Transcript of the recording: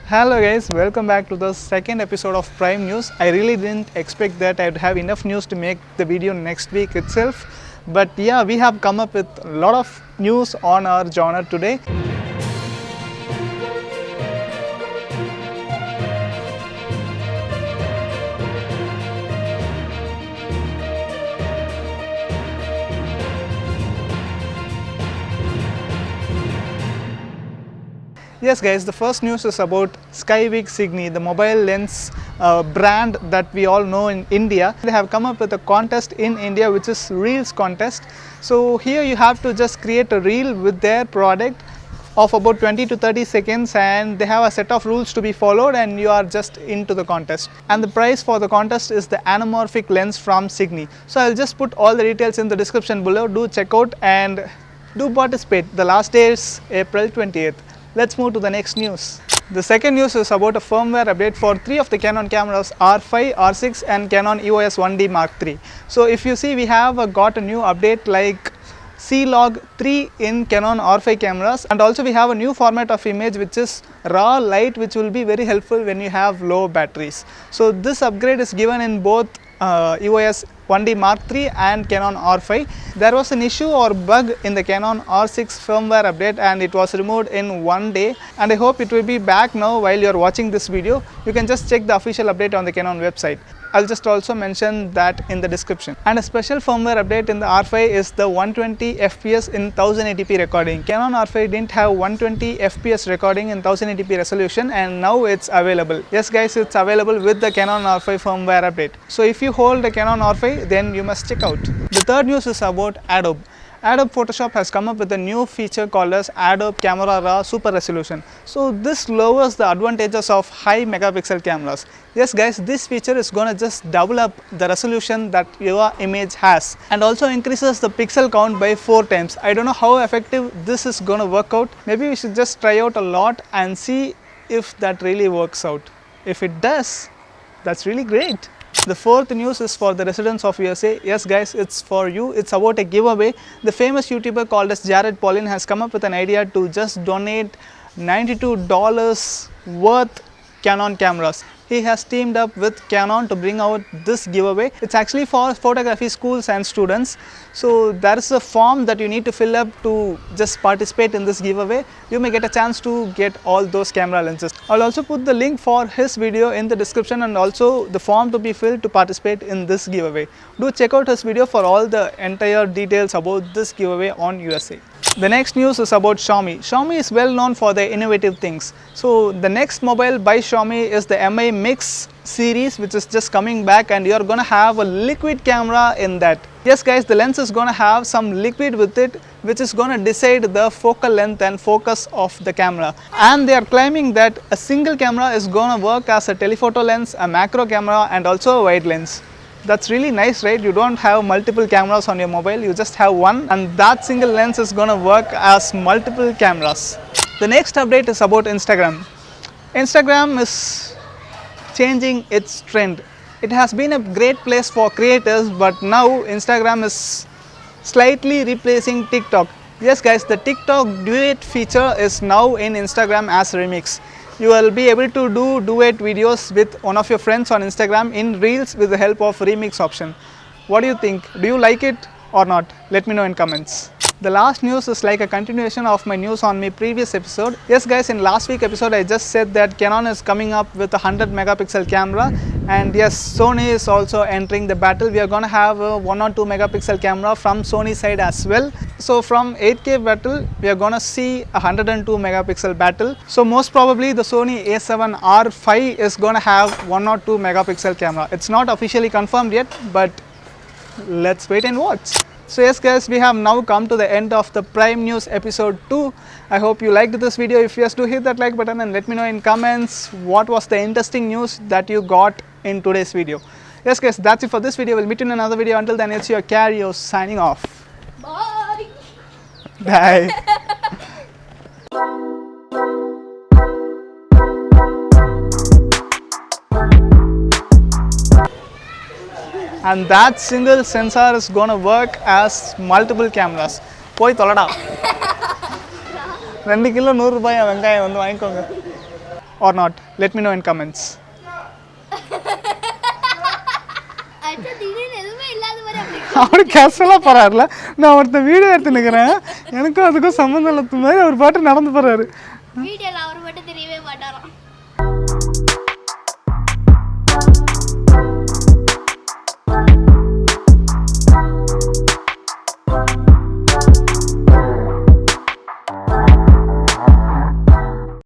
Hello guys, welcome back to the second episode of Prime News. I really didn't expect that I'd have enough news to make the video next week itself. But yeah, we have come up with a lot of news on our genre today. Yes guys, the first news is about Skyvik Signy, the mobile lens brand that we all know in India. They have come up with a contest in India which is Reels contest. So here you have to just create a reel with their product of about 20 to 30 seconds, and they have a set of rules to be followed and you are just into the contest. And the prize for the contest is the anamorphic lens from Signy. So I'll just put all the details in the description below. Do check out and do participate. The last day is April 20th. Let's move to the next news. The second news is about a firmware update for 3 of the Canon cameras, R5, R6 and Canon EOS 1D Mark III. So if you see, we have got a new update like C-Log 3 in Canon R5 cameras, and also we have a new format of image which is raw light, which will be very helpful when you have low batteries. So this upgrade is given in both EOS 1D Mark III and Canon R5. There was an issue or bug in the Canon R6 firmware update and it was removed in one day, and I hope it will be back now while you are watching this video. You can just check the official update on the Canon website. I'll just also mention that in the description. And a special firmware update in the R5 is the 120 FPS in 1080p recording. Canon R5 didn't have 120 FPS recording in 1080p resolution, and now it's available. Yes guys, it's available with the Canon R5 firmware update. So if you hold the Canon R5, then you must check out. The third news is about Adobe. Adobe Photoshop has come up with a new feature called as Adobe Camera Raw Super Resolution. So this lowers the advantages of high megapixel cameras. Yes guys, this feature is gonna just double up the resolution that your image has, and also increases the pixel count by 4 times. I don't know how effective this is gonna work out. Maybe we should just try out a lot and see if that really works out. If it does, that's really great. The fourth news is for the residents of USA. Yes guys, it's for you. It's about a giveaway. The famous YouTuber called as Jared Paulin has come up with an idea to just donate $92 worth Canon cameras. He has teamed up with Canon to bring out this giveaway. It's actually for photography schools and students. So there is a form that you need to fill up to just participate in this giveaway. You may get a chance to get all those camera lenses. I'll also put the link for his video in the description, and also the form to be filled to participate in this giveaway. Do check out his video for all the entire details about this giveaway on USA. The next news is about Xiaomi. Xiaomi is well known for their innovative things. So the next mobile by Xiaomi is the Mi Mix series, which is just coming back, and you're gonna have a liquid camera in that. Yes guys, the lens is gonna have some liquid with it, which is gonna decide the focal length and focus of the camera. And they are claiming that a single camera is gonna work as a telephoto lens, a macro camera and also a wide lens. That's really nice, right? You don't have multiple cameras on your mobile, you just have one, and that single lens is gonna work as multiple cameras. The next update is about Instagram. Instagram is changing its trend. It has been a great place for creators, but now Instagram is slightly replacing TikTok. Yes guys, the TikTok duet feature is now in Instagram as remix. You will be able to do duet videos with one of your friends on Instagram in Reels with the help of remix option. What do you think? Do you like it or not? Let me know in comments. The last news is like a continuation of my news on my previous episode. Yes guys, in last week episode I just said that Canon is coming up with a 100 megapixel camera, and yes, Sony is also entering the battle. We are going to have a 1 or 2 megapixel camera from Sony side as well. So from 8K battle, we are going to see a 102 megapixel battle. So most probably the Sony A7R5 is going to have 1 or 2 megapixel camera. It's not officially confirmed yet, but let's wait and watch. So yes guys, we have now come to the end of the Prime News episode 2. I hope you liked this video. If yes, do hit that like button and let me know in comments what was the interesting news that you got in today's video. Yes guys, that's it for this video. We'll meet you in another video. Until then, it's your Kario signing off. Bye. Bye. And that single sensor is gonna work as multiple cameras. போய் தொலைடா 2 kilo 100 ரூபாய் வெங்காயம் வந்து வாங்கிக்கோங்க. or not? Let me know in comments. அவர் கேஷுவலாக போகிறாருல, நான் ஒருத்தன் video எடுத்து நிற்கிறேன், எனக்கும் அதுக்கும் சம்மந்தம் இல்லாத மாதிரி அவர் பாட்டு நடந்து போகிறாரு. வீடியோவில் அவர் மட்டும் தெரியவே மாட்டாராம்.